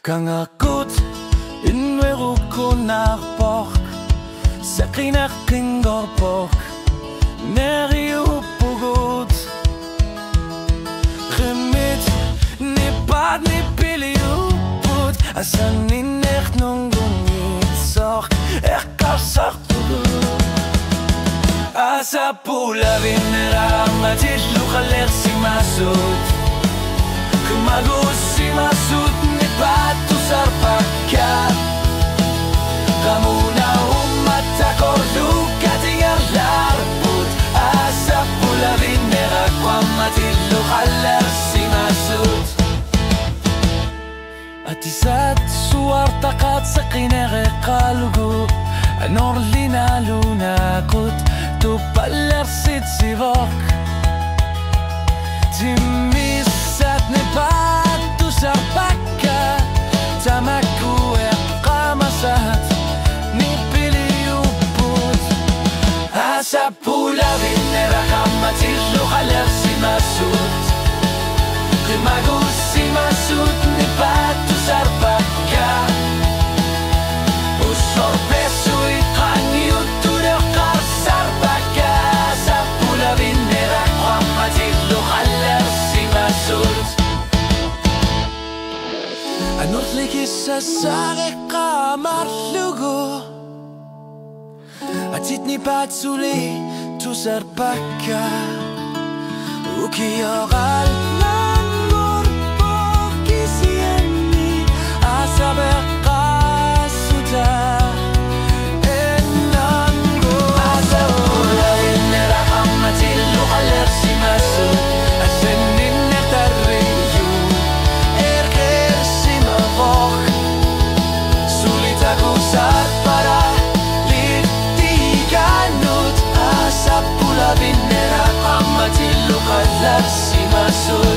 Kangagut in Meruko nach Bock, Sakri nach Kingorbok, Neri Upugut, Remit, ne Bad, ne Pili Uput, Asan in echt Nungungit, Soch, Kassach Pugut. Asa Pula Vinera, Matit Luchaler Simasut, Kumagus Simasut. Batu sarpaka Ramuna umata korduka tingar larbut Asa pula vinera Kwamatillu khalar simasut Atisat suar taqat saqinere qalgu Anor lina luna kut Tupaller sit sivok Timisat nebatu sarpaka Tamaku qamasat Nipili uput Asa pula vinera Qamatillu khalar simasut Qimagus simasut Nipatu sarbaka Usorbesu iqaniutu Neqar sarbaka Asa pula vinera Qamatillu khalar simasut Anotlik sasare qamarlugu Atitni patsuli tusarbaka Ukiyogal nangur pokisieni Asabeqa suta Enangu Asapula innera Qamatillu khalar simasut Asenin netarriyu Kusat para litiganut Asa pula vinera Qamatillu khalar simasut